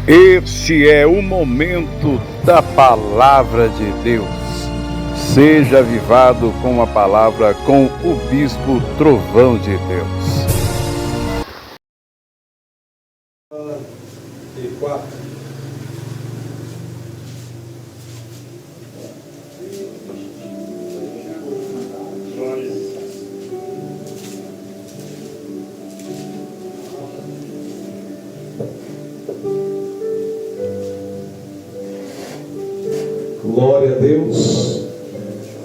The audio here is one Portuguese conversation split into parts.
Este é o momento da Palavra de Deus. Seja avivado com a palavra com o Bispo Trovão de Deus. Glória a Deus.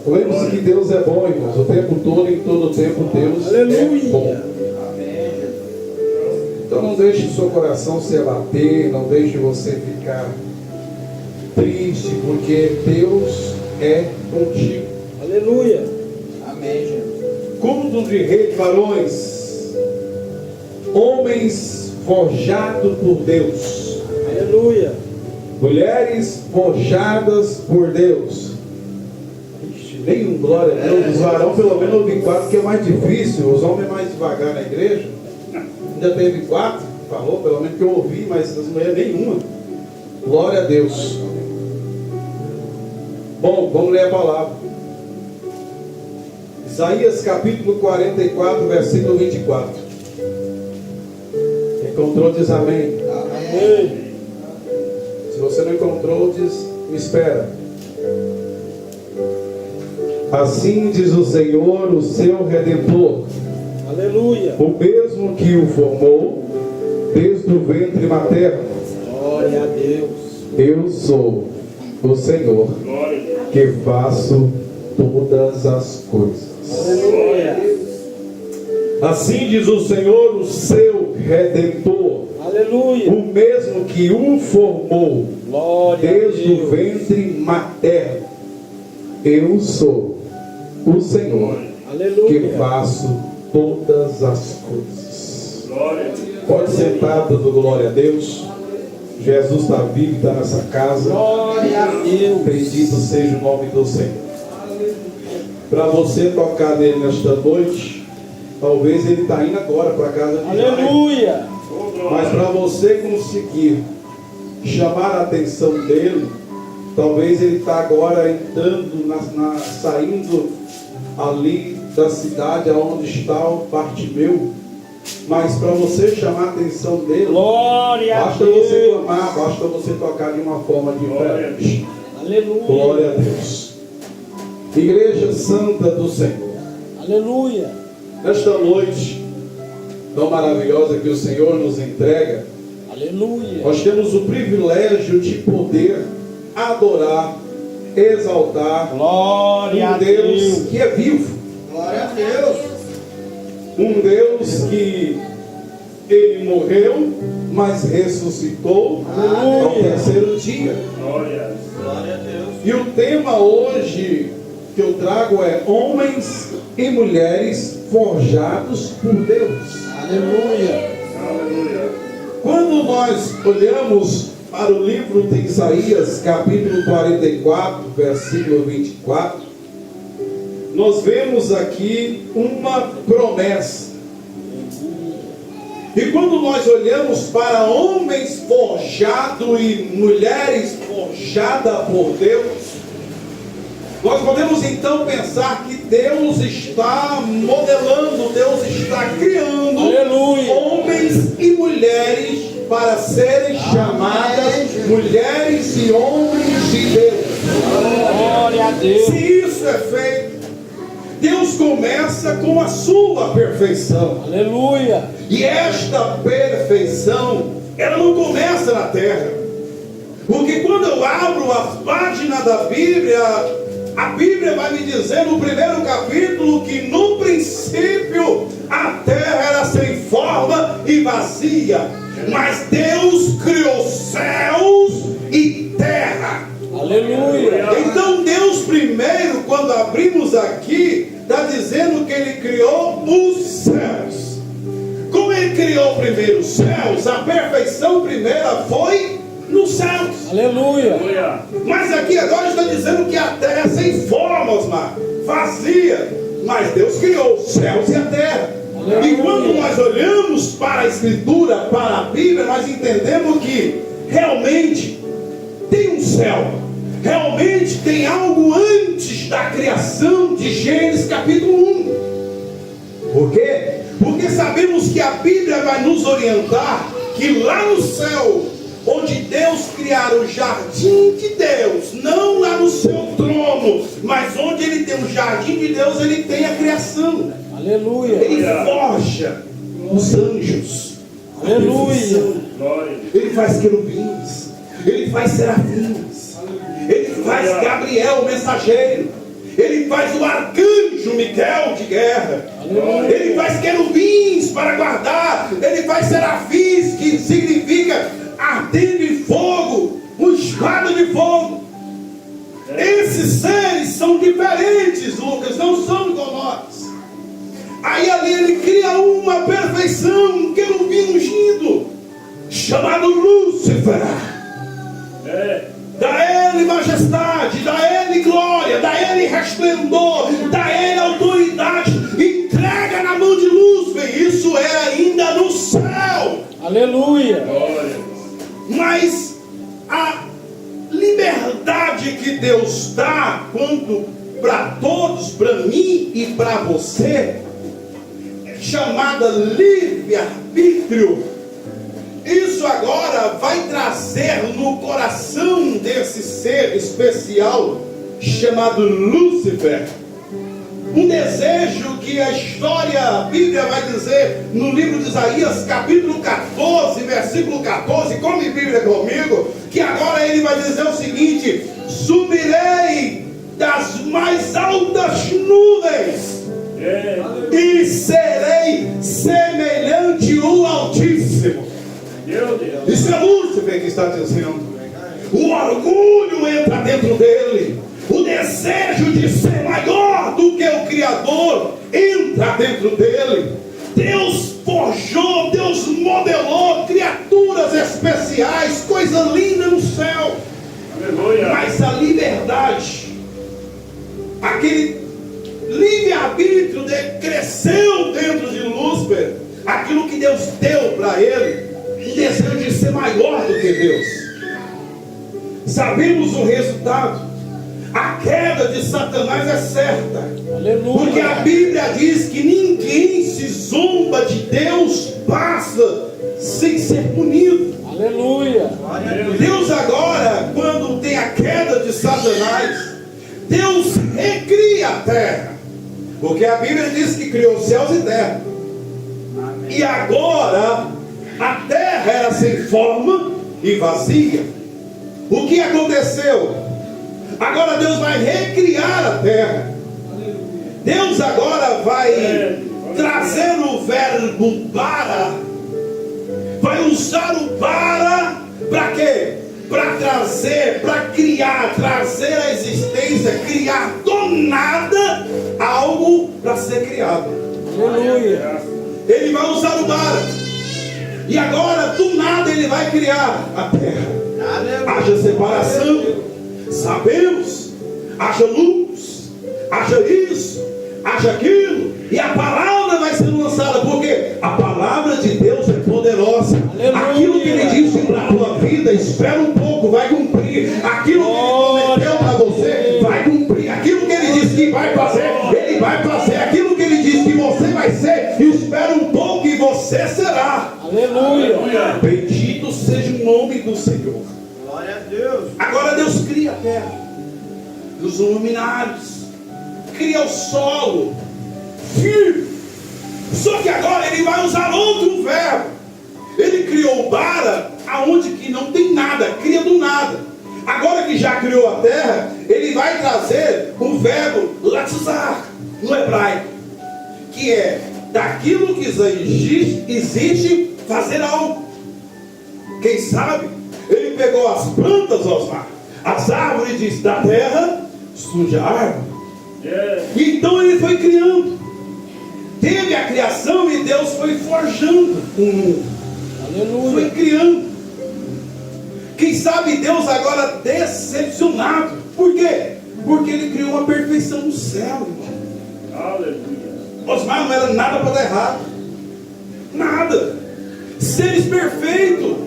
Lembre-se que Deus é bom, irmãos. O tempo todo, em todo o tempo, Deus é bom. Então não deixe o seu coração se abater, não deixe você ficar triste, porque Deus é contigo. Aleluia. Amém, Jesus. Culto de rei de varões, homens forjados por Deus. Aleluia. Mulheres forjadas por Deus. Ixi, nenhum, glória a Deus. Os varão pelo menos eu vi 4, que é mais difícil. Os homens mais devagar na igreja. Ainda teve 4, falou, pelo menos que eu ouvi, mas as mulheres nenhuma. Glória a Deus. Bom, vamos ler a palavra. Isaías capítulo 44, versículo 24. Encontrou, diz amém. Amém. Se você não encontrou, diz, me espera. Assim diz o Senhor, o seu Redentor, Aleluia. o mesmo que o formou desde o ventre materno. Glória a Deus. Eu sou o Senhor que faço todas as coisas. Aleluia. Assim diz o Senhor, o seu Redentor, Aleluia. o mesmo que o formou Glória desde a o Deus. ventre materno. Eu sou o Senhor que Aleluia. faço todas as coisas. Pode sentar, dando glória a Deus. Jesus está vivo, está nessa casa. Glória a Deus. Bendito seja o nome do Senhor. Para você tocar nele nesta noite, talvez ele está indo agora para a casa de Jairo. Aleluia. Mas para você conseguir chamar a atenção dele, talvez ele está agora entrando, saindo ali da cidade aonde está o Bartimeu. Mas para você chamar a atenção dele, Glória a basta Deus. você clamar, basta você tocar de uma forma diferente. Aleluia. Glória a Deus. Igreja Santa do Senhor, Aleluia. nesta noite tão maravilhosa que o Senhor nos entrega, Aleluia. nós temos o privilégio de poder adorar, exaltar Glória a um Deus Deus. que é vivo, Glória a Deus. um Deus que ele morreu, mas ressuscitou Aleluia. ao terceiro dia. Glória a Deus. E o tema hoje que eu trago é homens e mulheres forjados por Deus. Aleluia. Quando nós olhamos para o livro de Isaías, capítulo 44, versículo 24, nós vemos aqui uma promessa. E quando nós olhamos para homens forjados e mulheres forjadas por Deus, nós podemos então pensar que Deus está modelando, Deus está criando Aleluia. homens e mulheres para serem chamadas mulheres e homens de Deus. Glória a Deus. Se isso é feito, Deus começa com a sua perfeição. Aleluia. E esta perfeição, ela não começa na terra. Porque quando eu abro a página da Bíblia, a Bíblia vai me dizer no primeiro capítulo que no princípio a terra era sem forma e vazia, mas Deus criou céus e terra. Aleluia. Então Deus primeiro, quando abrimos aqui, está dizendo que Ele criou os céus. Como Ele criou primeiro os céus, a perfeição primeira foi nos céus. Aleluia. Mas aqui agora está dizendo que a terra é sem forma, Osmar, vazia. Mas Deus criou os céus e a terra. Aleluia. E quando nós olhamos para a Escritura, para a Bíblia, nós entendemos que realmente tem um céu, realmente tem algo antes da criação de Gênesis capítulo 1. Por quê? Porque sabemos que a Bíblia vai nos orientar que lá no céu, onde Deus criara o jardim de Deus, não lá no seu trono, mas onde Ele tem o jardim de Deus, Ele tem a criação. Aleluia. Ele forja os anjos. Aleluia. Ele faz querubins, Ele faz serafins, Ele faz Gabriel, o mensageiro, Ele faz o arcanjo Miquel de guerra, Ele faz querubins para guardar, Ele faz serafins, que significa ardendo em fogo, uma espada de fogo. Esses seres são diferentes, Lucas, não são igual nós. Aí ali ele cria uma perfeição, um querubim ungido, chamado Lúcifer. Dá ele majestade, dá ele glória, dá ele resplendor, dá ele autoridade, entrega na mão de Lúcifer. Isso é ainda no céu. Aleluia. Mas a liberdade que Deus dá quanto para todos, para mim e para você, é chamada livre-arbítrio. Isso agora vai trazer no coração desse ser especial chamado Lúcifer um desejo que a história, a Bíblia vai dizer no livro de Isaías capítulo 14, versículo 14, come Bíblia comigo, que agora ele vai dizer o seguinte: subirei das mais altas nuvens e serei semelhante ao Altíssimo. Isso é Lúcifer que está dizendo. O orgulho entra dentro dele, o desejo de ser maior do que o Criador entra dentro dele. Deus forjou, Deus modelou criaturas especiais, coisa linda no céu. Aleluia. Mas a liberdade, aquele livre-arbítrio cresceu dentro de Lúcifer, aquilo que Deus deu para ele, o desejo de ser maior do que Deus. Sabemos o resultado. A queda de Satanás é certa. Aleluia. Porque a Bíblia diz que ninguém se zomba de Deus passa sem ser punido. Aleluia. Deus agora, quando tem a queda de Satanás, Deus recria a terra. Porque a Bíblia diz que criou céus e terra. E agora a terra era sem forma e vazia. O que aconteceu? Agora Deus vai recriar a terra. Deus agora vai trazer o verbo para. Vai usar o para quê? Para trazer, para criar, trazer a existência, criar do nada algo para ser criado. Aleluia. Ele vai usar o para. E agora, do nada, ele vai criar a terra. Haja separação, sabemos, haja luz, haja isso, haja aquilo, e a palavra vai ser lançada, porque a palavra de Deus é poderosa. Aleluia. Aquilo que ele disse para a tua vida, espera um pouco, vai cumprir. Aquilo que ele prometeu para você, vai cumprir. Aquilo que ele disse que vai fazer, ele vai fazer. Aquilo que ele disse que você vai ser, espera um pouco e você será. Aleluia. Bendito seja o nome do Senhor. Glória a Deus. Agora Deus cria a terra, os luminares, cria o solo firme. Só que agora ele vai usar outro verbo. Ele criou o bara aonde que não tem nada, cria do nada. Agora que já criou a terra, ele vai trazer o verbo latzar no hebraico, que é daquilo que existe fazer algo. Quem sabe? Ele pegou as plantas, Osmar, as árvores diz, da terra surge a árvore. E então ele foi criando. Teve a criação e Deus foi forjando o mundo. Aleluia. Foi criando. Quem sabe Deus agora decepcionado. Por quê? Porque ele criou uma perfeição no céu, irmão. Aleluia. Osmar, não era nada para dar errado. Nada. Seres perfeitos.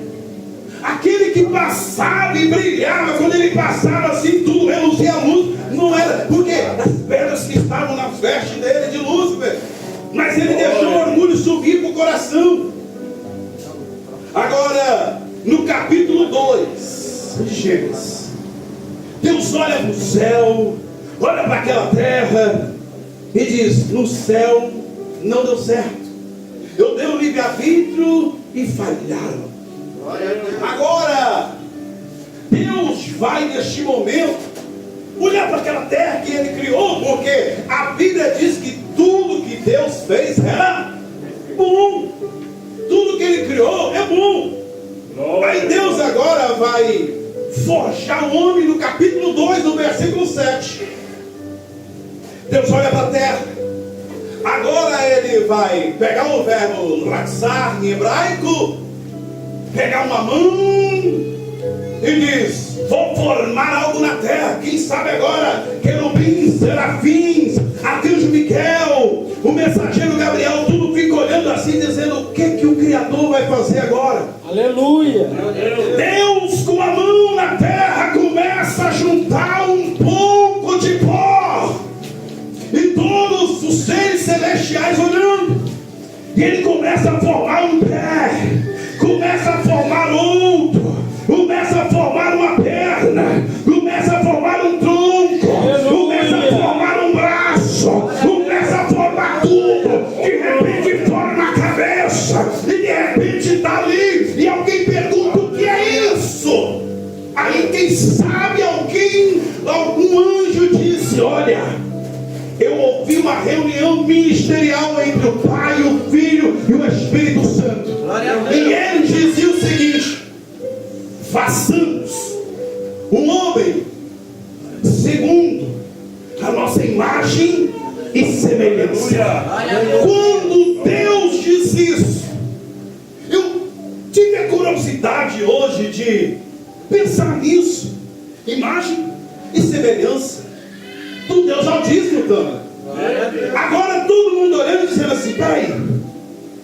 Aquele que passava e brilhava, quando ele passava assim, tudo reluzia a luz, não era, porque as pedras que estavam na veste dele de Lúcifer, mas ele deixou o orgulho subir para o coração. Agora, no capítulo 2 de Gênesis, Deus olha para o céu, olha para aquela terra e diz: no céu não deu certo, eu dei o livre-arbítrio e falharam. Agora Deus vai neste momento olhar para aquela terra que ele criou, porque a Bíblia diz que tudo que Deus fez era bom. Tudo que ele criou é bom. Aí Deus agora vai forjar o homem no capítulo 2, no versículo 7. Deus olha para a terra. Agora ele vai pegar o verbo laxar em hebraico, pegar uma mão e diz: vou formar algo na terra. Quem sabe agora, querubins, serafins, arcanjo Miquel, o mensageiro Gabriel, tudo fica olhando assim, dizendo: o que o Criador vai fazer agora? Aleluia. Deus, com a mão na terra, começa a juntar um pouco de pó, e todos os seres celestiais olhando, e ele começa a formar um pé, começa a formar outro, começa a formar uma perna, começa a formar um tronco, começa a formar um braço, começa a formar tudo. De repente forma a cabeça, e de repente está ali, e alguém pergunta: o que é isso? Aí quem sabe algum anjo disse: olha, eu ouvi uma reunião ministerial entre o Pai, o Filho e o Espírito Santo, e ele dizia o seguinte: façamos o homem segundo a nossa imagem e semelhança. Quando Deus diz isso, eu tive a curiosidade hoje de pensar nisso. Imagem e semelhança do Deus Altíssimo, Tana. Agora todo mundo olhando e dizendo assim: peraí,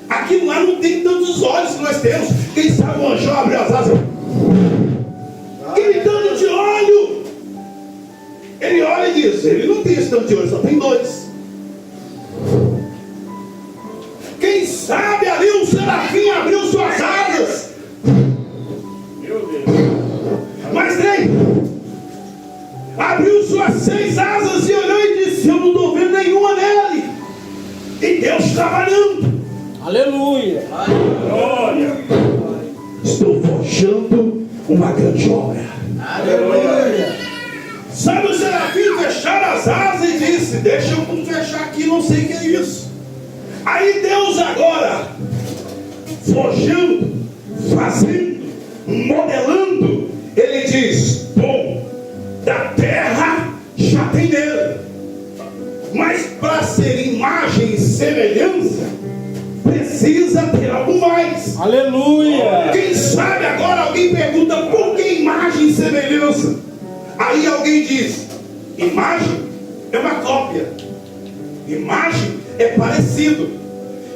aquilo lá não tem tantos olhos que nós temos. Quem sabe o anjo abre as asas, aquele tanto de olho. Ele olha e diz: ele não tem esse tanto de olho, só tem dois. Quem sabe ali um serafim abriu suas asas, mas nem abriu suas 6 asas e olhou e disse: eu não estou vendo nenhuma nele. E Deus trabalhando. Aleluia. Glória. Estou forjando uma grande obra. Aleluia. Sabe, o serafim fecharam as asas e disse: deixa eu fechar aqui, não sei o que é isso. Aí Deus agora, forjando, fazendo, modelando, ele diz: bom, da terra já tem nele, mas para ser imagem e semelhança precisa ter algo mais. Aleluia. Quem sabe agora alguém pergunta: por que imagem e semelhança? Aí alguém diz: imagem é uma cópia, imagem é parecido,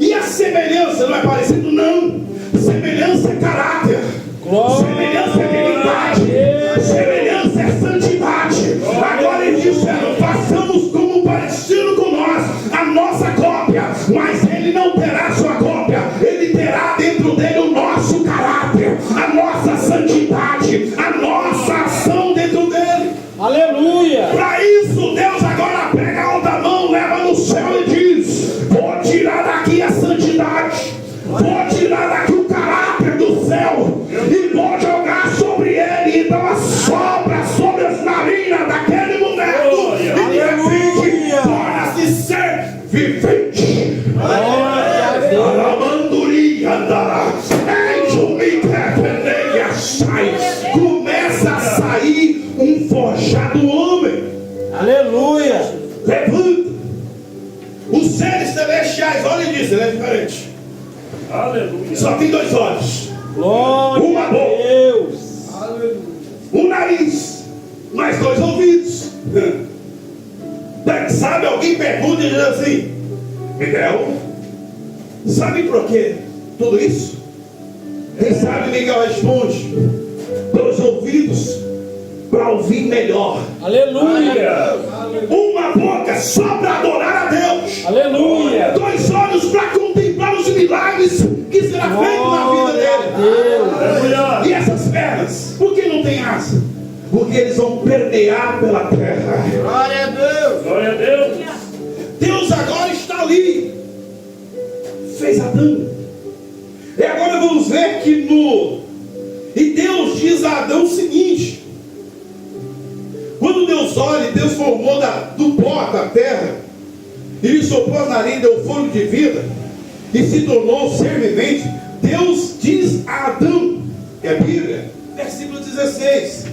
e a semelhança não é parecido, não. Semelhança é caráter, semelhança é dignidade, semelhança é santidade. Agora eles disseram: façamos como parecido com nós, a nossa cópia, mas ele não terá sua cópia, ele terá dentro dele o nosso caráter, a nossa santidade, a nossa ação dentro dele. Aleluia. Para isso Deus agora pega a outra mão, leva no céu e diz: vou tirar daqui a santidade, vou tirar daqui o caráter do céu e vou jogar sobre ele. Então assopra sobre as narinas daquele boneco, e de repente torna-se ser vivente. Começa a sair um forjado homem. Aleluia. Levanta. Os seres celestiais olham e dizem: ele é diferente. Aleluia. Só tem 2 olhos, Glória uma a boca, Deus. um nariz, mais 2 ouvidos. Sabe, alguém pergunta e diz assim: Miguel, sabe por quê tudo isso? Quem sabe Miguel responde: ouvir melhor. Aleluia. Uma boca só para adorar a Deus. Aleluia. 2 olhos para contemplar os milagres que será feito na vida dele. Aleluia. E essas pernas, por que não tem asa? Porque eles vão permear pela terra. Glória a Deus. Glória a Deus. Deus agora está ali. Fez Adão. E agora vamos ver que E Deus diz a Adão o seguinte: quando Deus olha, Deus formou do pó da terra, e lhe soprou a nariz, deu fôlego de vida, e se tornou ser vivente. Deus diz a Adão, que é a Bíblia, versículo 16,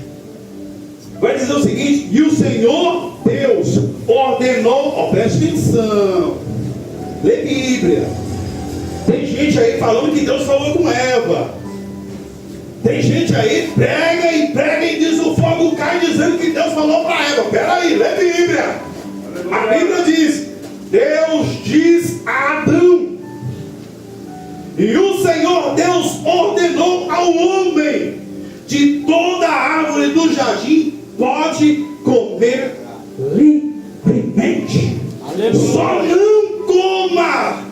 vai dizer o seguinte: e o Senhor Deus ordenou, preste atenção, lê Bíblia. Tem gente aí falando que Deus falou com Eva. Tem gente aí, prega e diz o fogo cai dizendo que Deus falou para Eva. Peraí, lê Bíblia. A Bíblia diz: Deus diz a Adão, e o Senhor Deus ordenou ao homem: de toda a árvore do jardim pode comer livremente. Aleluia. Só não coma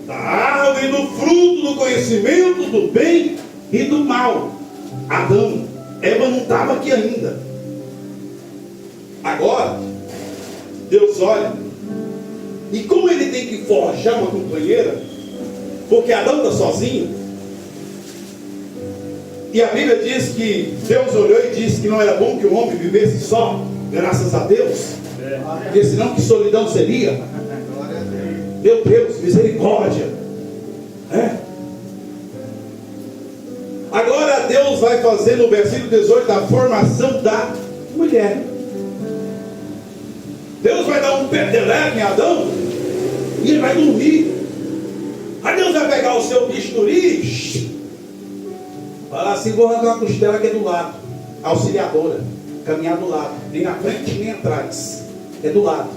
da árvore do fruto do conhecimento do bem e do mal. Adão, Eva não estava aqui ainda. Agora Deus olha, e como ele tem que forjar uma companheira, porque Adão está sozinho, e a Bíblia diz que Deus olhou e disse que não era bom que o homem vivesse só, graças a Deus, porque senão que solidão seria. Meu Deus, misericórdia. Agora Deus vai fazer no versículo 18 a formação da mulher. Deus vai dar um peteleco em Adão e ele vai dormir. Aí Deus vai pegar o seu bisturi, falar assim: vou arrancar a costela que é do lado, auxiliadora, caminhar do lado, nem na frente nem atrás, é do lado,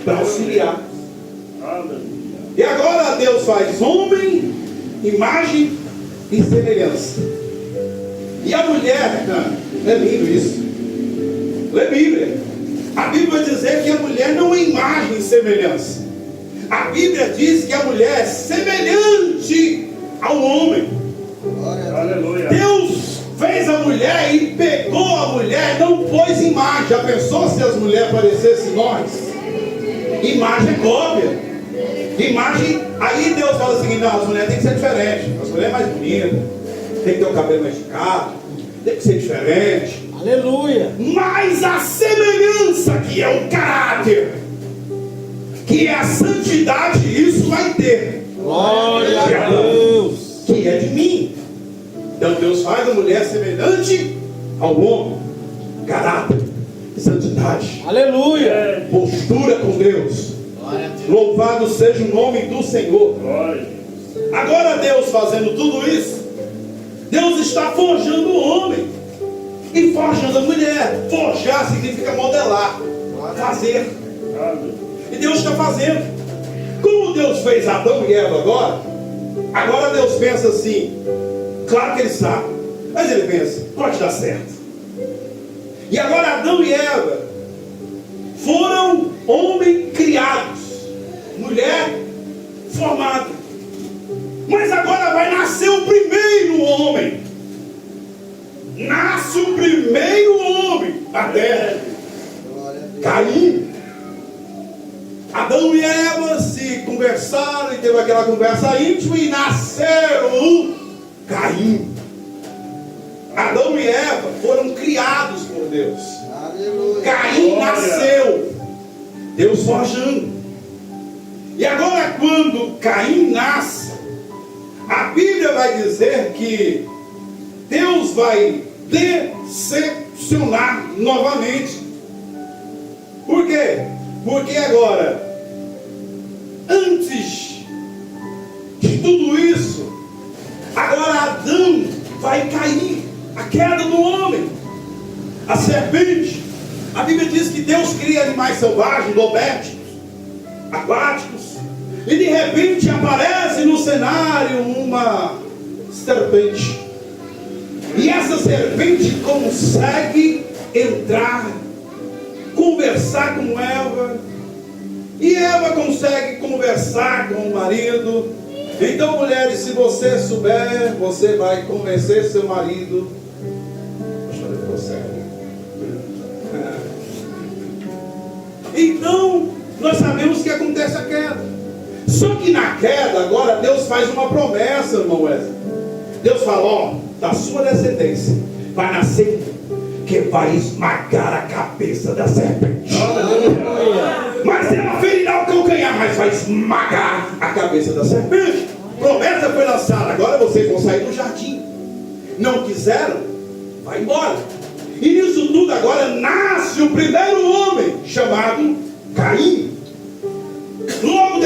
para auxiliar. E agora Deus faz homem, imagem e semelhança. E a mulher, é lindo isso. Lê Bíblia. A Bíblia vai dizer que a mulher não é imagem e semelhança. A Bíblia diz que a mulher é semelhante ao homem. Aleluia. Deus fez a mulher e pegou a mulher, não pôs imagem. Já pensou se as mulheres parecessem nós? Imagem é cópia. Imagem, aí Deus fala o seguinte: não, as mulheres têm que ser diferentes. As mulheres mais bonitas, tem que ter o cabelo mais esticado, tem que ser diferente. Aleluia. Mas a semelhança, que é o caráter, que é a santidade, isso vai ter. Glória a Deus. Que é de mim. Então Deus faz a mulher semelhante ao homem. Caráter, santidade, Aleluia. postura com Deus. Louvado seja o nome do Senhor. Agora Deus fazendo tudo isso, Deus está forjando o homem e forjando a mulher. Forjar significa modelar, fazer. E Deus está fazendo. Como Deus fez Adão e Eva agora Deus pensa assim, claro que ele sabe, mas ele pensa: pode dar certo. E agora Adão e Eva foram homem criados, mulher formada. Mas agora vai nascer o primeiro homem. Nasce o primeiro homem da terra, Caim. Adão e Eva se conversaram e teve aquela conversa íntima e nasceram o Caim. Adão e Eva foram criados por Deus. Caim nasceu, Deus forjando. E agora quando Caim nasce, a Bíblia vai dizer que Deus vai decepcionar novamente. Por quê? Porque agora, antes de tudo isso, agora Adão vai cair, a queda do homem, a serpente. A Bíblia diz que Deus cria animais selvagens, domésticos, aquáticos, e de repente aparece no cenário uma serpente. E essa serpente consegue entrar, conversar com Eva, e Eva consegue conversar com o marido. Então, mulheres, se você souber, você vai convencer seu marido. Então, nós sabemos que acontece a queda. Só que na queda, agora, Deus faz uma promessa, irmão Wesley. Deus fala, ó, da sua descendência vai nascer que vai esmagar a cabeça da serpente. Mas ela ferirá o calcanhar, mas vai esmagar a cabeça da serpente. Promessa foi lançada, agora vocês vão sair do jardim. Não quiseram? Vai embora. E nisso tudo agora nasce o primeiro homem, chamado Caim. Logo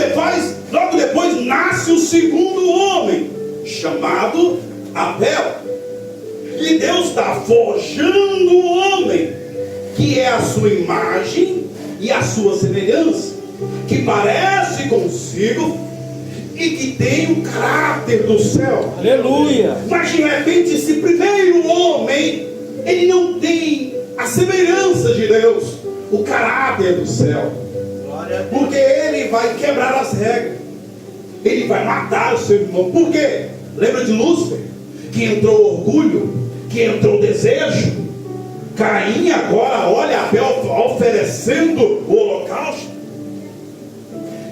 depois nasce o segundo homem, chamado Abel. E Deus está forjando o homem, que é a sua imagem e a sua semelhança, que parece consigo e que tem o caráter do céu. Aleluia. Mas de repente esse primeiro homem, ele não tem a semelhança de Deus, o caráter do céu, porque ele vai quebrar as regras, ele vai matar o seu irmão. Por quê? Lembra de Lúcifer? Que entrou orgulho, que entrou desejo. Caim agora olha Abel oferecendo o holocausto,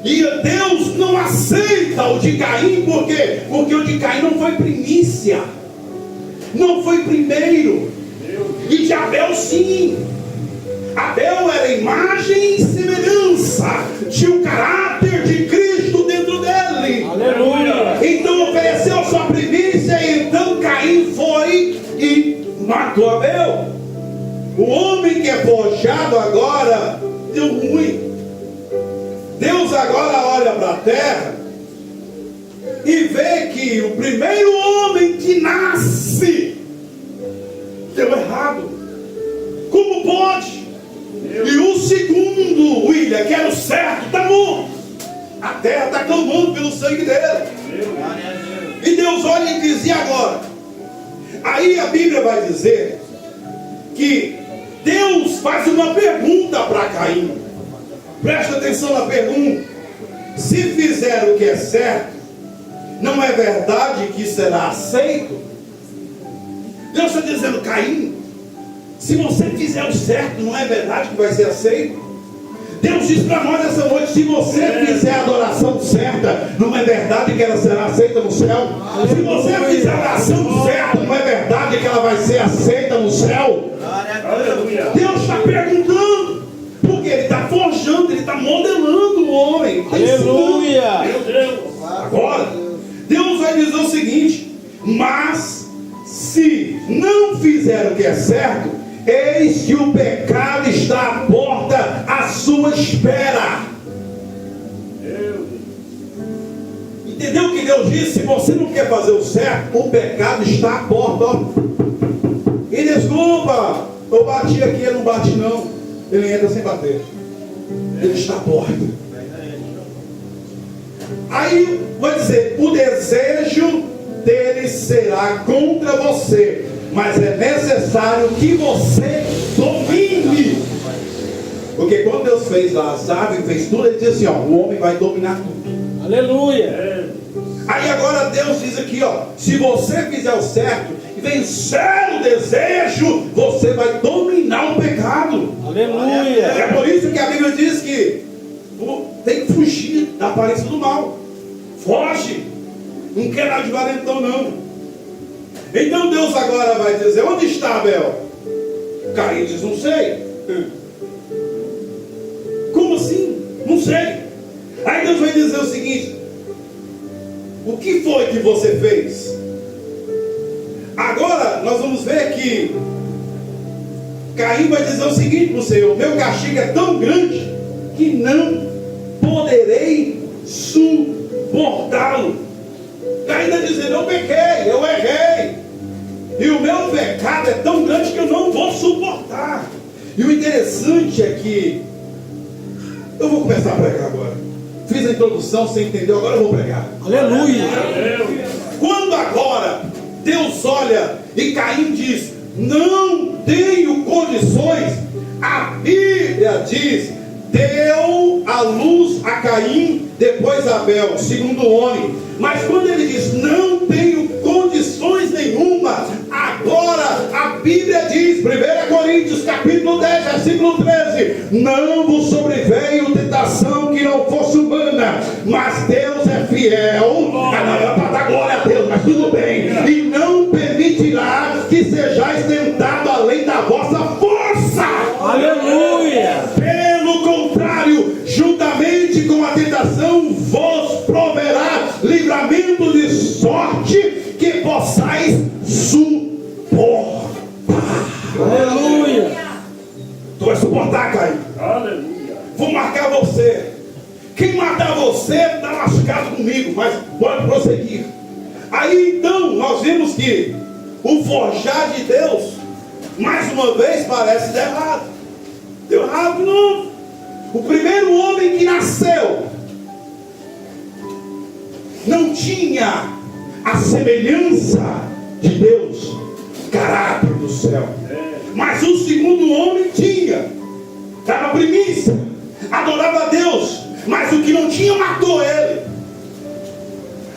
e Deus não aceita o de Caim. Por quê? Porque o de Caim não foi primícia, não foi primeiro. E de Abel sim. Abel era imagem e semelhança, tinha o caráter de Cristo dentro dele. Aleluia. Então ofereceu sua primícia, e então Caim foi e matou Abel. O homem que é forjado agora deu ruim. Deus agora olha para a terra e vê que o primeiro homem que nasce deu errado. Como pode? E o segundo, William, que era o certo, está morto. A terra está clamando pelo sangue dele. E Deus olha e diz, e agora? Aí a Bíblia vai dizer que Deus faz uma pergunta para Caim. Presta atenção na pergunta. Se fizer o que é certo, não é verdade que será aceito? Deus está dizendo, Caim, se você fizer o certo, não é verdade que vai ser aceito? Deus diz para nós essa noite, se você fizer a adoração certa, não é verdade que ela será aceita no céu? Se você fizer a oração certa, não é verdade que ela vai ser aceita no céu? Deus está perguntando, porque Ele está forjando, Ele está modelando o homem. Aleluia. Agora, Deus vai dizer o seguinte, mas se não fizer o que é certo, eis que o pecado está à porta à sua espera. Entendeu o que Deus disse? Se você não quer fazer o certo, o pecado está à porta. Ó. E desculpa, eu bati aqui, ele não bate não. Ele entra sem bater. Ele está à porta. Aí vai dizer, o desejo dele será contra você, mas é necessário que você domine. Porque quando Deus fez lá as aves, fez tudo, Ele disse assim, ó, o homem vai dominar tudo. Aleluia. Aí agora Deus diz aqui, ó, se você fizer o certo e vencer o desejo, você vai dominar o pecado. Aleluia. É por isso que a Bíblia diz que tem que fugir da aparência do mal. Foge. Não quer nada de valentão não. Então Deus agora vai dizer, onde está Abel? Caim diz, não sei. Como assim? Não sei. Aí Deus vai dizer o seguinte, o que foi que você fez? Agora nós vamos ver que Caim vai dizer o seguinte para o Senhor, meu castigo é tão grande que não poderei suportá-lo. Caim está dizendo, eu pequei, eu errei, e o meu pecado é tão grande que eu não vou suportar. E o interessante é que eu vou começar a pregar agora. Fiz a introdução, você entendeu, agora eu vou pregar. Aleluia. Quando agora Deus olha E Caim diz: não tenho condições. A Bíblia diz: deu a luz a Caim, depois Abel, segundo o homem. Mas quando ele diz: não tenho condições nenhuma, agora a Bíblia diz, 1 Coríntios capítulo 10, versículo 13: não vos sobreveio tentação que não fosse humana, mas Deus é fiel. Para dar glória a Deus, mas tudo bem. E não permitirá que sejais tentado além da vossa força. Aleluia. Pelo contrário, juntamente com a tentação, vos proverá livramento de sorte que possais suportar. Aleluia. Tu vai suportar, Caim. Aleluia. Vou marcar você. Quem matar você está lascado comigo, mas pode prosseguir. Aí então nós vemos que o forjar de Deus, mais uma vez, parece dar errado. Deu errado de novo. O primeiro homem que nasceu não tinha a semelhança de Deus, caráter do céu. Mas o segundo homem tinha. Estava primícia, adorava a Deus, mas o que não tinha matou ele.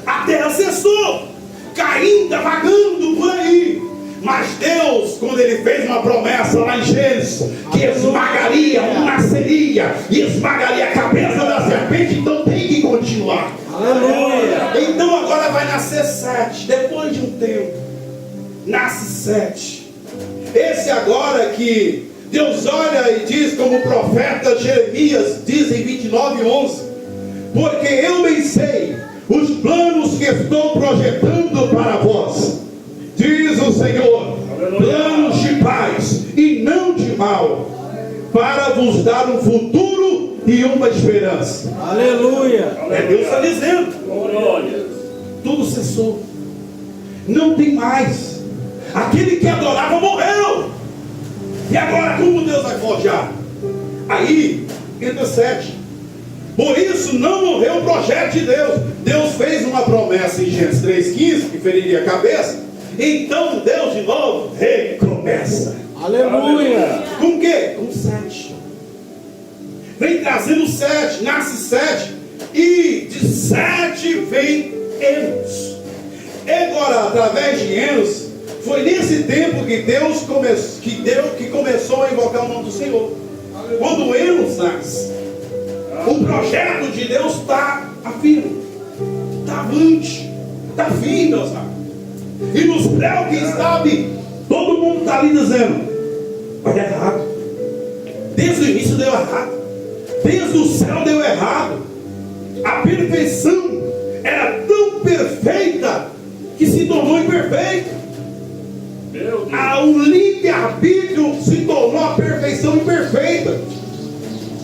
A terra cessou. Caim está vagando por aí. Mas Deus, quando ele fez uma promessa lá em Gênesis, que esmagaria, nasceria e esmagaria a cabeça da serpente, então tem que continuar. Aleluia. Então agora vai nascer 7, depois de um tempo, nasce 7. Esse agora que Deus olha e diz, como o profeta Jeremias diz em 29:11: porque eu bem sei os planos que estou projetando para vós, diz o Senhor, planos de paz e não de mal, para vos dar um futuro e uma esperança. Aleluia. É Deus está dizendo. Glória. Tudo cessou, não tem mais. Aquele que adorava morreu. E agora como Deus vai forjar? Aí entra 7. Por isso não morreu o projeto de Deus. Deus fez uma promessa em Gênesis 3:15 que feriria a cabeça. Então Deus de novo recomeça. Aleluia. Com o quê? Com 7. Vem trazendo 7, nasce 7, e de 7 vem Enos. E agora, através de Enos, foi nesse tempo que Deus começou a invocar o nome do Senhor. Quando Enos nasce, o projeto de Deus está firme, está avante, está firme, Deus sabe. E nos céus, quem sabe, todo mundo está ali dizendo: vai dar errado. Desde o início deu errado, desde o céu deu errado. A perfeição era tão perfeita que se tornou imperfeita. O livre-arbítrio se tornou a perfeição imperfeita.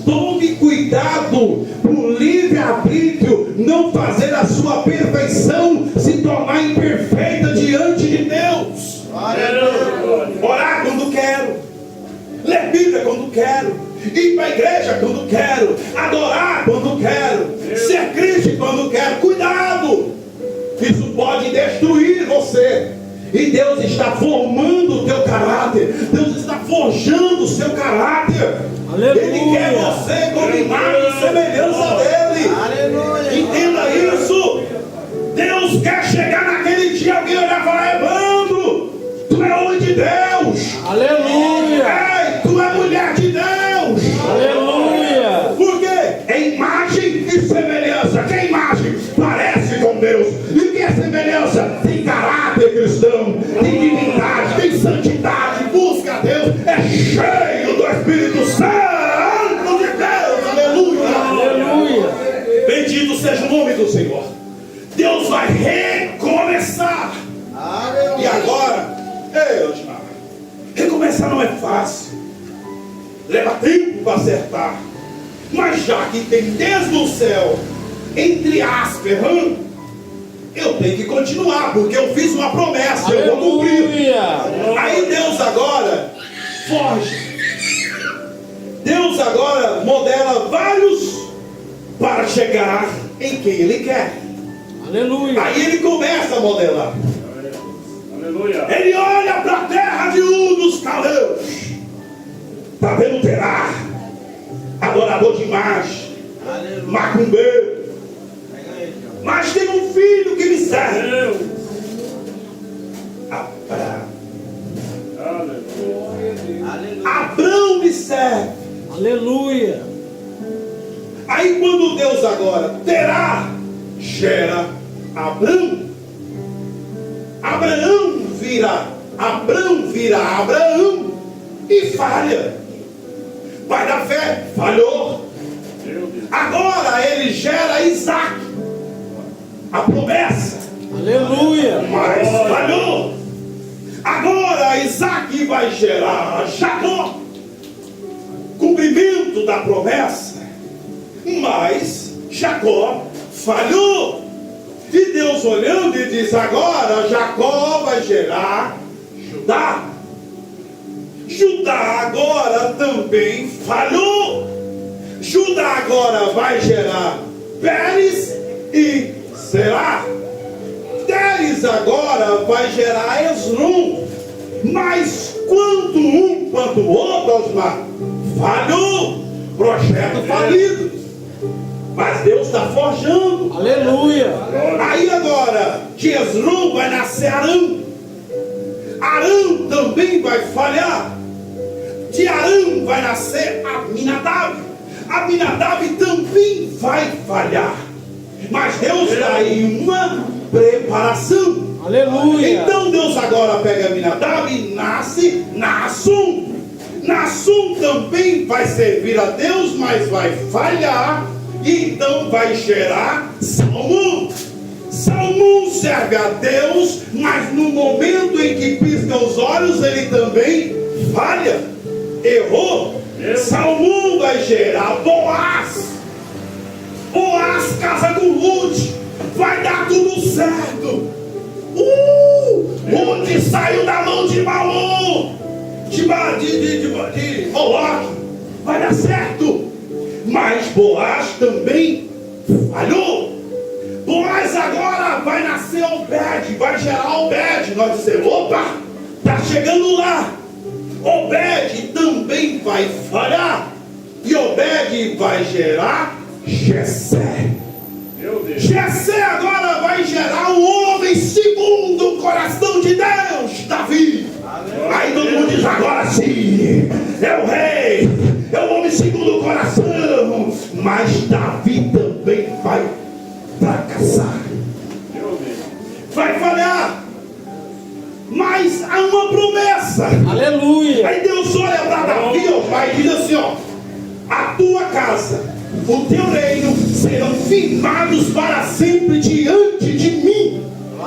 Tome cuidado para o livre-arbítrio não fazer a sua perfeição se tornar imperfeita diante de Deus. Orar quando quero, ler Bíblia quando quero, ir para a igreja quando quero, adorar quando quero, ser crente quando quero. Cuidado, isso pode destruir você. E Deus está formando o teu caráter, Deus está forjando o seu caráter. Aleluia. Ele quer você como imagem e semelhança dele. Aleluia. Entenda isso. Deus quer chegar naquele dia, alguém olhar e falar: Evandro, tu é homem de Deus. Aleluia. Ei, tu é mulher de Deus. Aleluia. Por quê? É imagem e semelhança. Que imagem? Parece com Deus. E o que é semelhança? Tem caráter cristão, tem divindade, tem santidade, busca a Deus, é cheio do Espírito Santo de Deus. Aleluia. Aleluia. Bendito seja o nome do Senhor. Deus vai recomeçar. E agora, recomeçar não é fácil, leva tempo para acertar. Mas já que tem desde o céu, entre aspas, errando, eu tenho que continuar, porque eu fiz uma promessa, eu vou cumprir. Aí Deus agora foge. Deus agora modela vários para chegar em quem Ele quer. Aleluia. Aí Ele começa a modelar. Aleluia. Ele olha para a terra de dos caldeus. Está vendo Terá, adorador de imagem, macumbeiro. Mas tem um filho que me serve. Deus. Abraão. Aleluia. Abraão me serve. Aleluia. Aí quando Deus agora Terá gera Abraão, Abraão vira Abraão e falha. Pai da fé falhou. Meu Deus. Agora ele gera Isaac, a promessa, Aleluia. mas falhou. Agora Isaac vai gerar Jacó, cumprimento da promessa, mas Jacó falhou. E Deus olhando e diz: agora Jacó vai gerar Judá. Judá agora também falhou. Judá agora vai gerar Pérez e Será. Pérez agora vai gerar Esrom. Mas quanto um quanto o outro, Osmar, falhou. Projeto falido. Mas Deus está forjando. Aleluia. Aí agora de Esrom vai nascer Arão. Arão também vai falhar. De Arão vai nascer Aminadab. Aminadab também vai falhar. Mas Deus dá aí uma preparação. Aleluia. Então Deus agora pega Aminadab e nasce Naasson. Naasson também vai servir a Deus, mas vai falhar. E então vai gerar Salmão. Salmão serve a Deus, mas no momento em que pisca os olhos, ele também falha. Errou. Salmão vai gerar Boaz. Boaz casa com Ruth. Vai dar tudo certo. Ruth saiu da mão de Malom, de Moloque. Vai dar certo. Mas Boaz também falhou. Boaz agora vai nascer Obed, vai gerar Obed. Nós dizemos: opa, está chegando lá. Obed também vai falhar. E Obed vai gerar Jessé. Meu Deus. Jessé agora vai gerar um homem segundo o coração de Deus, Davi. Aí todo mundo diz: agora sim, é o rei, é o homem segundo o coração. Mas Davi também vai fracassar, Meu Deus. vai falhar. Mas há uma promessa. Aleluia. Aí Deus olha para Davi, ó, pai, e diz assim: ó, a tua casa, o teu reino serão firmados para sempre diante de mim,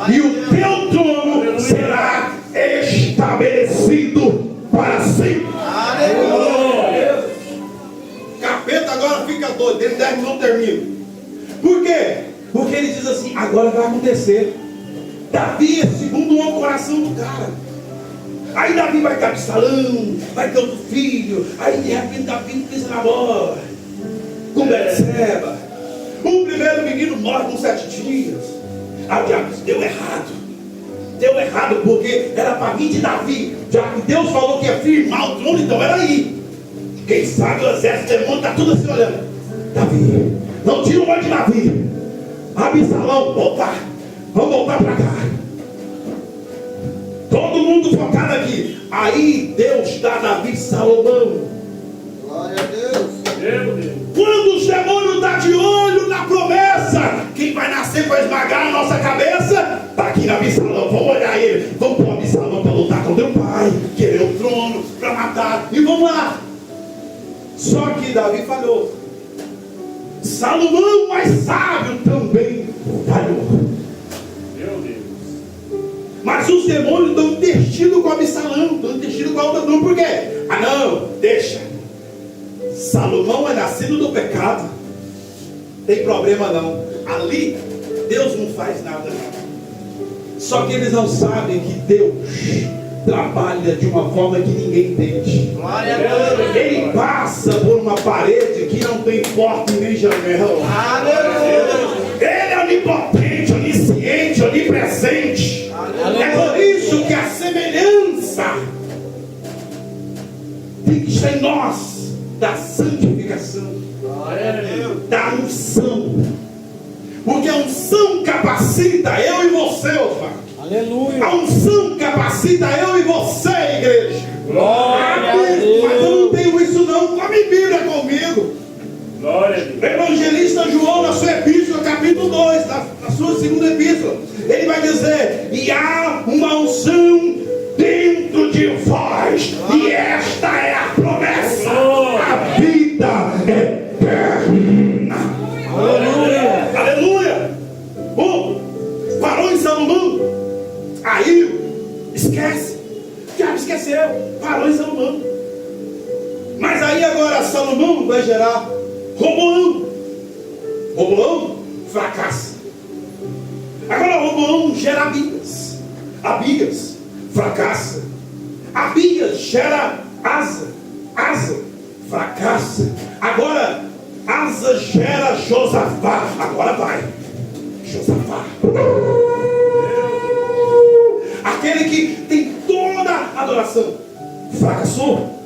e o teu trono será estabelecido para sempre. Aleluia. Capeta agora fica doido, dentro de 10 minutos termina. Por quê? Porque ele diz assim: agora vai acontecer. Davi é segundo o coração do cara. Aí Davi vai ter Absalão, vai ter outro filho. Aí de repente Davi pisa na bola com Betseba. O primeiro menino morre com 7 dias. Aí o diabo disse: deu errado. Deu errado porque era para vir de Davi. Já que Deus falou que ia firmar o trono, então era aí. Quem sabe o exército demônio está tudo assim olhando. Davi, não tira o nome de Davi. Absalão, opa, vamos voltar para cá. Todo mundo focado aqui. Aí Deus dá a Davi Salomão. Glória a Deus. Meu Deus. Quando os demônios estão de olho na promessa, quem vai nascer para esmagar a nossa cabeça, está aqui na Absalão. Vamos olhar ele. Vamos para o Absalão para lutar contra o pai, querer o trono, para matar. E vamos lá. Só que Davi falhou. Salomão, mais sábio, também falhou. Meu Deus. Mas os demônios estão intestindo com Absalão, estão intestindo com a outra turma. Por quê? Ah não, deixa. Salomão é nascido do pecado. Tem problema não. Ali, Deus não faz nada não. Só que eles não sabem que Deus trabalha de uma forma que ninguém entende. Glória a Deus. Ele passa por uma parede que não tem porta e nem janela. Aleluia. Ele é onipotente, onisciente, onipresente. É por isso que a tem que estar em nós da santificação, Glória a Deus. da unção. Porque a unção capacita eu e você, Osmar. Aleluia. A unção capacita eu e você, igreja. Glória a Deus. Mas eu não tenho isso não. Come Bíblia comigo. Glória a Deus. O evangelista João, na sua epístola, capítulo 2, na sua segunda epístola, ele vai dizer: e há uma unção dentro de vós, e esta é a promessa, a vida eterna. Aleluia. Aleluia. Parou em Salomão. Aí esquece. O diabo esqueceu. Parou em Salomão. Mas aí agora Salomão vai gerar Roboão. Roboão fracassa. Agora Roboão gera Abias. Abias fracassa. Abias gera Asa. Asa fracassa. Agora Asa gera Josafá. Agora vai. Josafá. Aquele que tem toda a adoração fracassou.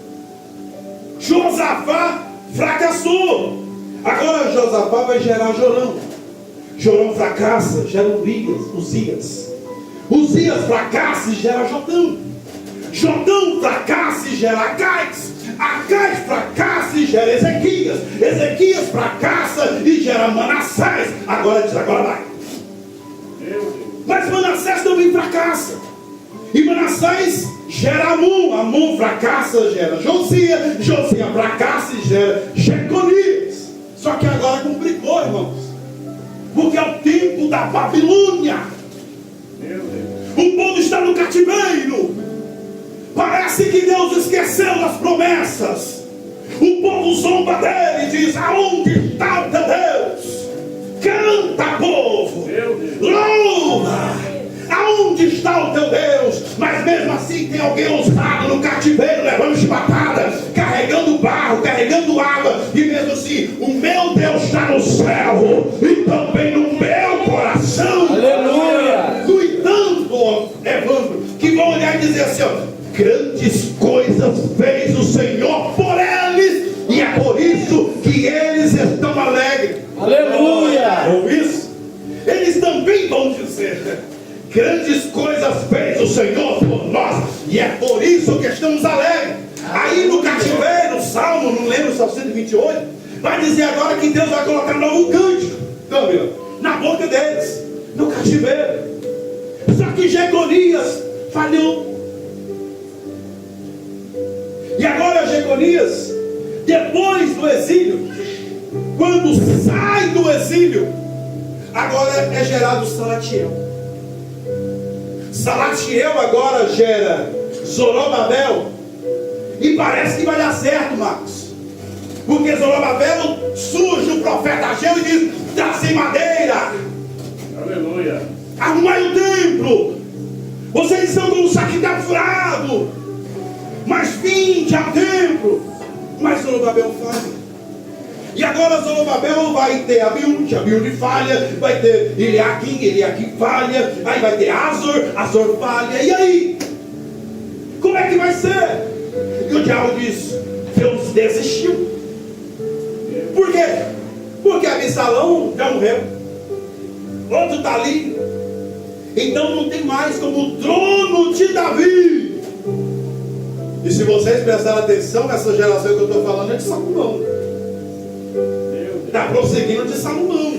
Josafá fracassou. Agora Josafá vai gerar Jorão. Jorão fracassa, gera Uzias. Uzias fracassa e gera Jotão. Jotão fracassa e gera Acais. Acais fracassa e gera Ezequias. Ezequias fracassa e gera Manassés. Agora diz, agora vai. Mas Manassés também fracassa. E Manassés gera Amon. Amon fracassa, gera Josias. Josias fracassa e gera Jeconias. Só que agora complicou, irmãos. Porque é o tempo da Babilônia. O povo está no cativeiro. Parece que Deus esqueceu das promessas. O povo zomba dele e diz: aonde está o teu Deus? Canta, povo, louva. Aonde está o teu Deus? Mas mesmo assim tem alguém ousado no cativeiro, levando chibatada, carregando barro, carregando água. E mesmo assim, o meu Deus está no céu e também no meu coração. Aleluia. No entanto, Evandro, que vão olhar e dizer assim: ó, grandes coisas fez o Senhor por eles, e é por isso que eles estão alegres. Aleluia. Ou isso? Eles também vão dizer: grandes coisas fez o Senhor por nós, e é por isso que estamos alegres. Aí no cativeiro, Salmo, não lembro, Salmo 128, vai dizer agora que Deus vai colocar um novo cântico, Câmbio, na boca deles, no cativeiro. Só que Jeconias falhou. E agora Jeconias, depois do exílio, quando sai do exílio, agora é gerado Salatiel. Salatiel agora gera Zorobabel. E parece que vai dar certo, Marcos. Porque Zorobabel surge o profeta Ageu e diz: trazei madeira. Aleluia. Arrumai o templo. Vocês estão com um saco furado. Mas vinde ao templo. Mas Zorobabel falha. E agora Zorobabel vai ter Abiúde falha, vai ter Eliaquim falha, aí vai ter Azor falha. E aí? Como é que vai ser? E o diabo diz: Deus desistiu. Por quê? Porque Absalão já morreu. Outro está ali. Então não tem mais como o trono de Davi. E se vocês prestarem atenção, essa geração que eu estou falando é de Salomão. Está prosseguindo de Salomão.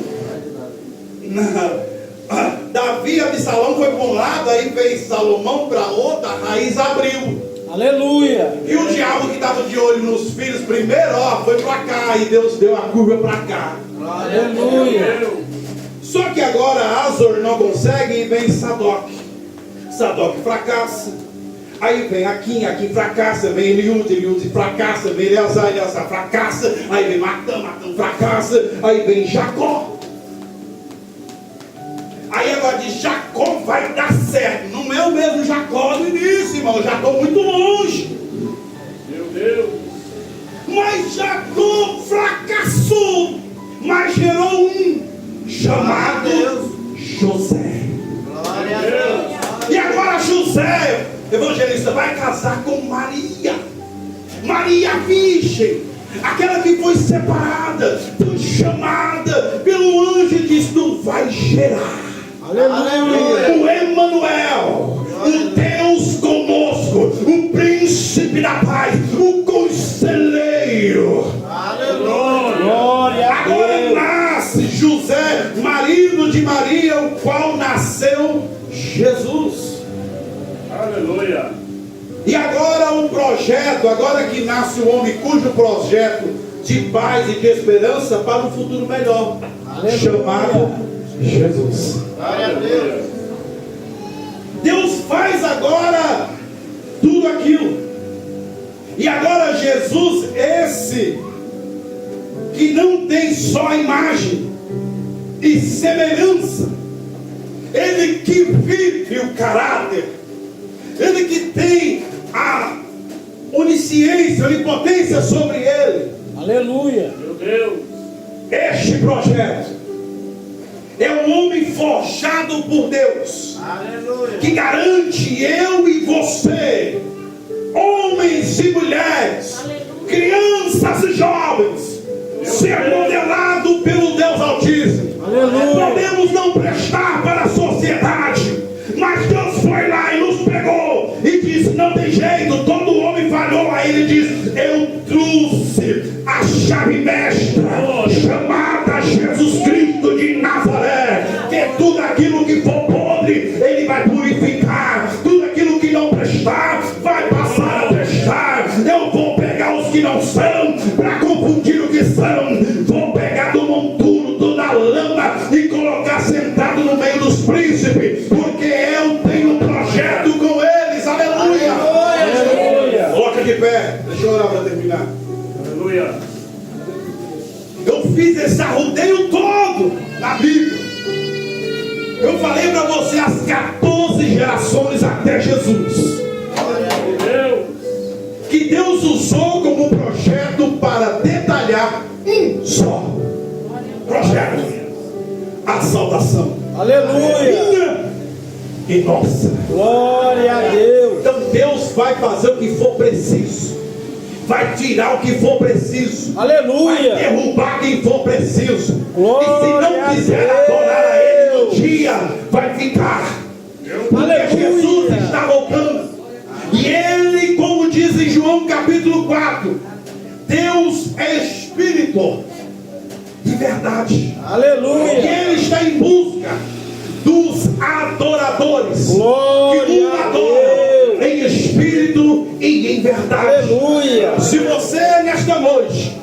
Davi e Absalão foi para um lado, aí veio Salomão para outra, a raiz abriu. Aleluia. E o diabo que estava de olho nos filhos primeiro, foi para cá, e Deus deu a curva para cá. Aleluia. Só que agora Azor não consegue e vem Sadoc. Sadoc fracassa. Aí vem Aquim fracassa, vem Eliúde fracassa, vem Eleazar fracassa, aí vem Matão fracassa, aí vem Jacó. Aí agora diz: Jacó vai dar certo. Não é o mesmo Jacó do início, irmão, eu já estou muito longe. Meu Deus. Mas Jacó fracassou, mas gerou um chamado José. Glória a Deus. E agora José, evangelista, vai casar com Maria. Maria virgem, aquela que foi separada, foi chamada pelo anjo e disse: tu vai gerar. Aleluia. O Emanuel, o Deus conosco, o príncipe da paz, o conselheiro. Glória a Agora Deus. nasce José, marido de Maria, o qual nasceu Jesus. Aleluia. E agora um projeto, agora que nasce o homem cujo projeto de paz e de esperança para um futuro melhor, chamado Jesus. Glória a Deus. Deus faz agora tudo aquilo. E agora Jesus, esse que não tem só a imagem e semelhança, ele que vive o caráter, ele que tem a onisciência, a onipotência sobre ele. Aleluia. Meu Deus. Este projeto é um homem forjado por Deus, Aleluia. que garante eu e você, homens e mulheres, crianças e jovens, ser modelado pelo Deus Altíssimo. Aleluia. Podemos não prestar para a sociedade, mas Deus foi lá e nos pegou e disse: não tem jeito, todo homem falhou. Aí ele diz: eu trouxe a chave mestra, chamada Jesus Cristo de Nazaré, que tudo aquilo que for podre, ele vai purificar, tudo aquilo que não prestar, vai passar a prestar. Eu vou pegar os que não são, para confundir o que são, vou pegar do monturo, da lama, e colocar sentado no meio dos príncipes, porque eu tenho um projeto com eles. Aleluia. Aleluia. Coloca de pé, deixa eu orar para terminar. Aleluia. Eu fiz esse arrudeio todo na Bíblia. Eu falei para você as 14 gerações até Jesus, Meu Deus. que Deus usou como projeto para detalhar um só projeto: a salvação, Aleluia. minha e nossa. Glória a Deus. Então Deus vai fazer o que for preciso, vai tirar o que for preciso, vai Aleluia. derrubar quem for preciso. Glória E se não a quiser Deus. adorar a Ele no dia, vai ficar. Porque Aleluia. Jesus está voltando. E Ele, como diz em João capítulo 4, Deus é Espírito de verdade. E Aleluia. Ele está em busca dos adoradores, Glória que o a adoram Deus. em espírito e em verdade. Aleluia. Se você nesta noite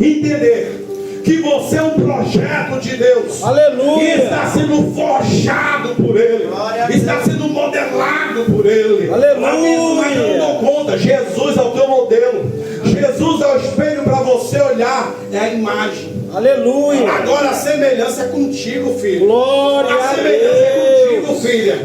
entender que você é um projeto de Deus, Aleluia. e está sendo forjado por Ele, Glória a está sendo modelado por Ele. Aleluia. Mas eu não dou conta. Jesus é o teu modelo, Jesus é o espelho para você olhar, é a imagem. Aleluia. Agora a semelhança é contigo, filho. Glória A a semelhança é contigo, Deus. filha,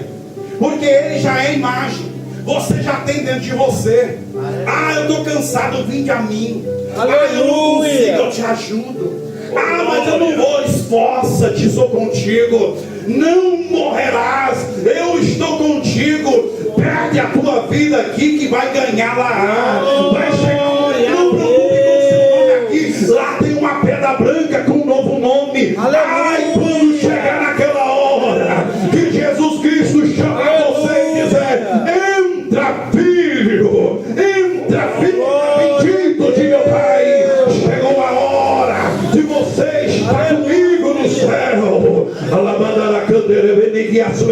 porque Ele já é imagem, você já tem dentro de você. Ah, eu estou cansado, vinde a mim. Ah, eu não consigo, Aleluia. eu te ajudo. Ah, mas eu não vou, esforça-te, sou contigo. Não morrerás, eu estou contigo. Perde a tua vida aqui que vai ganhar lá. Vai chegar. Não preocupe com seu nome aqui. Lá tem uma pedra branca com um novo nome. Ai, quando chegar naquela hora que Jesus Cristo chamar você e dizer: entra, filho, entra, filho bendito de meu Pai. Chegou a hora de você estar comigo no céu.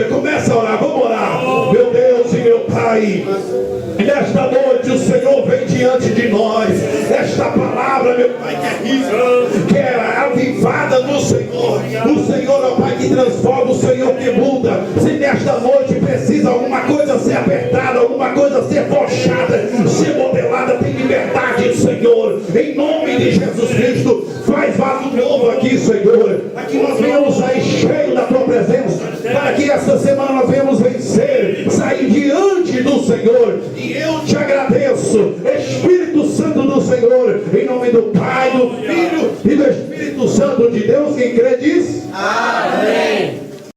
Começa a orar, vamos orar. Meu Deus e meu Pai, nesta noite o Senhor vem diante de nós. Esta palavra, meu Pai, que é rica, que é avivada no Senhor. O Senhor é o Pai que transforma, o Senhor que muda. Se nesta noite precisa alguma coisa ser apertada, alguma coisa ser forjada, ser modelada, tem liberdade, Senhor. Em nome de Jesus Cristo, faz vaso novo aqui, Senhor. Aqui nós venhamos aí cheio da tua presença, para que essa semana nós venhamos vencer, sair diante do Senhor. E eu te agradeço, Espírito Santo do Senhor, em nome do Pai.